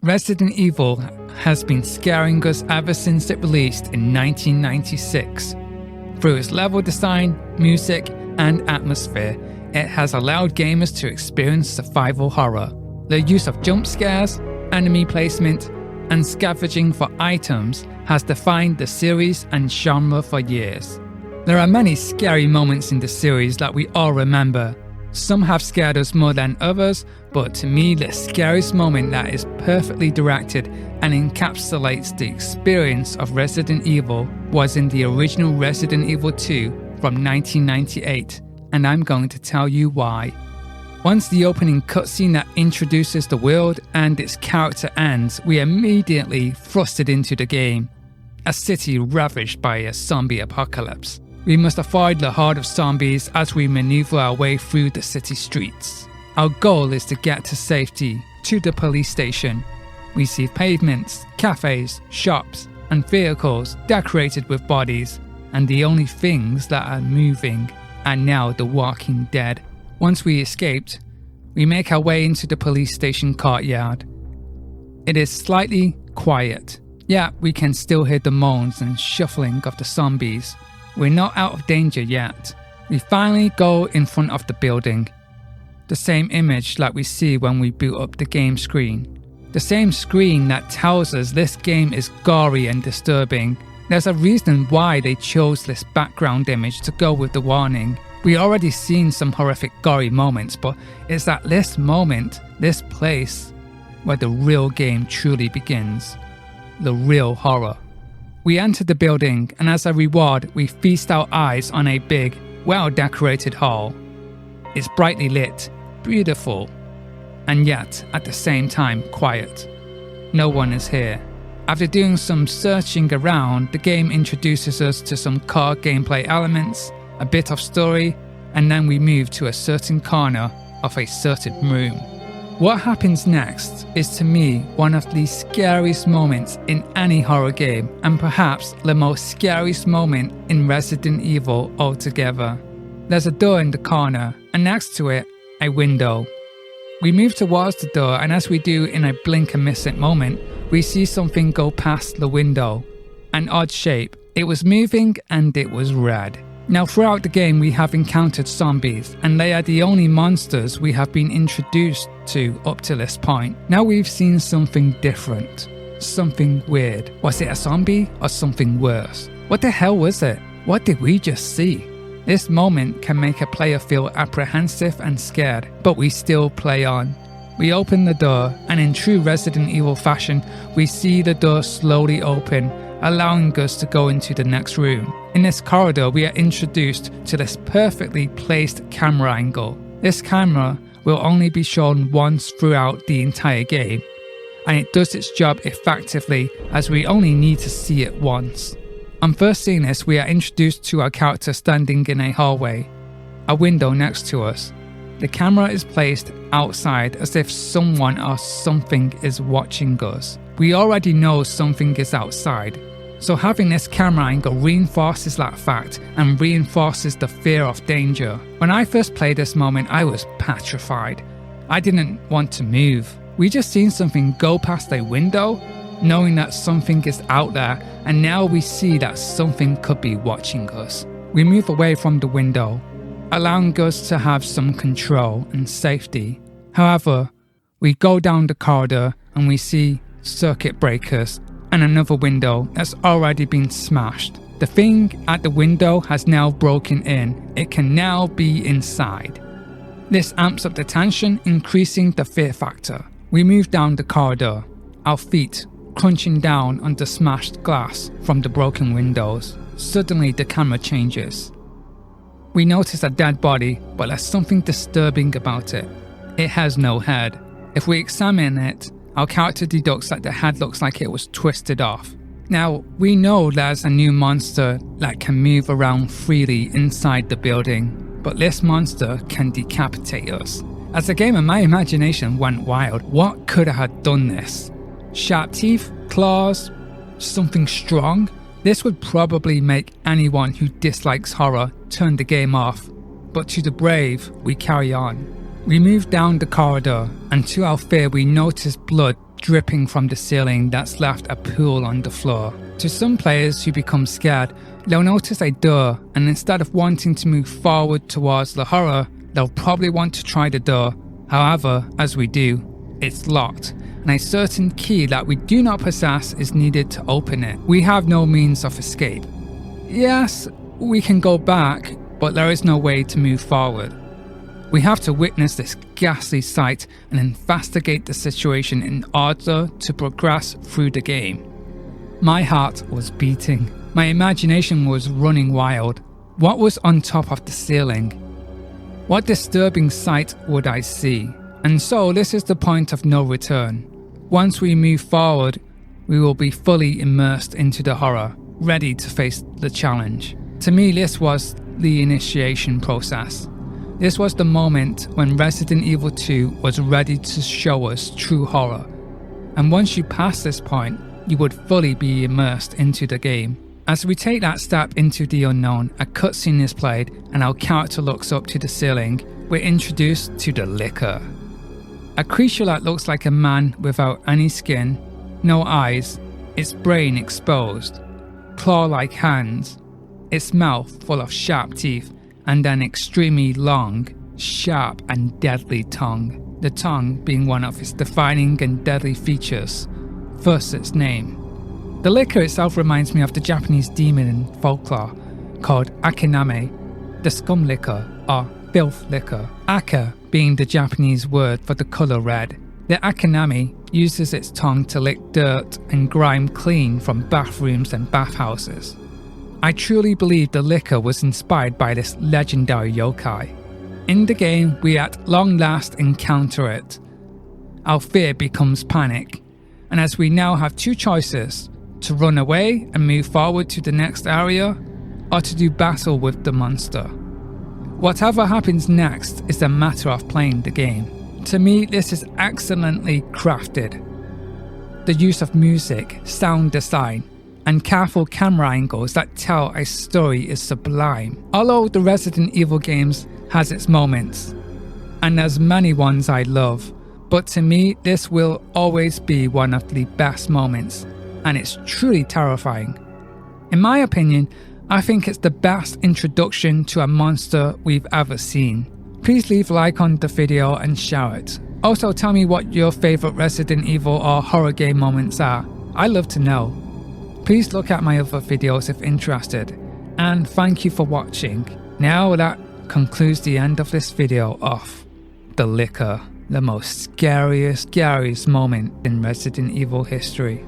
Resident Evil has been scaring us ever since it released in 1996. Through its level design, music, and atmosphere, it has allowed gamers to experience survival horror. The use of jump scares, enemy placement, and scavenging for items has defined the series and genre for years. There are many scary moments in the series that we all remember. Some have scared us more than others, but to me the scariest moment that is perfectly directed and encapsulates the experience of Resident Evil was in the original Resident Evil 2 from 1998, and I'm going to tell you why. Once the opening cutscene that introduces the world and its character ends, we are immediately thrusted into the game. A city ravaged by a zombie apocalypse. We must avoid the horde of zombies as we maneuver our way through the city streets. Our goal is to get to safety, to the police station. We see pavements, cafes, shops, and vehicles decorated with bodies, and the only things that are moving are now the walking dead. Once we escaped, we make our way into the police station courtyard. It is slightly quiet, yet we can still hear the moans and shuffling of the zombies. We're not out of danger yet. We finally go in front of the building. The same image like we see when we boot up the game screen. The same screen that tells us this game is gory and disturbing. There's a reason why they chose this background image to go with the warning. We already seen some horrific gory moments, but it's at this moment, this place, where the real game truly begins. The real horror. We enter the building, and as a reward, we feast our eyes on a big, well-decorated hall. It's brightly lit, beautiful, and yet, at the same time, quiet. No one is here. After doing some searching around, the game introduces us to some core gameplay elements, a bit of story, and then we move to a certain corner of a certain room. What happens next is to me one of the scariest moments in any horror game, and perhaps the most scariest moment in Resident Evil altogether. There's a door in the corner, and next to it, a window. We move towards the door, and as we do in a blink and miss it moment, we see something go past the window. An odd shape. It was moving and it was red. Now throughout the game we have encountered zombies, and they are the only monsters we have been introduced to up to this point. Now we've seen something different, something weird. Was it a zombie or something worse? What the hell was it? What did we just see? This moment can make a player feel apprehensive and scared, but we still play on. We open the door, and in true Resident Evil fashion, we see the door slowly open, allowing us to go into the next room. In this corridor, we are introduced to this perfectly placed camera angle. This camera will only be shown once throughout the entire game, and it does its job effectively as we only need to see it once. On first seeing this, we are introduced to our character standing in a hallway, a window next to us. The camera is placed outside as if someone or something is watching us. We already know something is outside, so having this camera angle reinforces that fact and reinforces the fear of danger. When I first played this moment, I was petrified. I didn't want to move. We just seen something go past a window, knowing that something is out there, and now we see that something could be watching us. We move away from the window, allowing us to have some control and safety. However, we go down the corridor and we see circuit breakers and another window that's already been smashed. The thing at the window has now broken in. It can now be inside. This amps up the tension, increasing the fear factor. We move down the corridor, our feet crunching down on the smashed glass from the broken windows. Suddenly the camera changes. We notice a dead body, but there's something disturbing about it. It has no head. If we examine it, our character deducts that the head looks like it was twisted off. Now, we know there's a new monster that can move around freely inside the building, but this monster can decapitate us. As a gamer, my imagination went wild. What could have done this? Sharp teeth? Claws? Something strong? This would probably make anyone who dislikes horror turn the game off, but to the brave, we carry on. We move down the corridor, and to our fear we notice blood dripping from the ceiling that's left a pool on the floor. To some players who become scared, they'll notice a door, and instead of wanting to move forward towards the horror, they'll probably want to try the door. However, as we do, it's locked, and a certain key that we do not possess is needed to open it. We have no means of escape. Yes, we can go back, but there is no way to move forward. We have to witness this ghastly sight and investigate the situation in order to progress through the game. My heart was beating. My imagination was running wild. What was on top of the ceiling? What disturbing sight would I see? And so this is the point of no return. Once we move forward, we will be fully immersed into the horror, ready to face the challenge. To me, this was the initiation process. This was the moment when Resident Evil 2 was ready to show us true horror. And once you pass this point, you would fully be immersed into the game. As we take that step into the unknown, a cutscene is played and our character looks up to the ceiling. We're introduced to the Licker. A creature that looks like a man without any skin, no eyes, its brain exposed, claw-like hands, its mouth full of sharp teeth, and an extremely long, sharp and deadly tongue, the tongue being one of its defining and deadly features, thus its name. The Licker itself reminds me of the Japanese demon in folklore called Akiname, the scum licker or filth licker, aka being the Japanese word for the colour red. The Akiname uses its tongue to lick dirt and grime clean from bathrooms and bathhouses. I truly believe the Licker was inspired by this legendary yokai. In the game, we at long last encounter it. Our fear becomes panic, and as we now have two choices, to run away and move forward to the next area, or to do battle with the monster. Whatever happens next is a matter of playing the game. To me, this is excellently crafted. The use of music, sound design, and careful camera angles that tell a story is sublime. Although the Resident Evil games has its moments, and there's many ones I love, but to me this will always be one of the best moments, and it's truly terrifying. In my opinion, I think it's the best introduction to a monster we've ever seen. Please leave a like on the video and share it. Also tell me what your favourite Resident Evil or horror game moments are. I'd love to know. Please look at my other videos if interested, and thank you for watching. Now that concludes the end of this video of The Licker, the most scariest moment in Resident Evil history.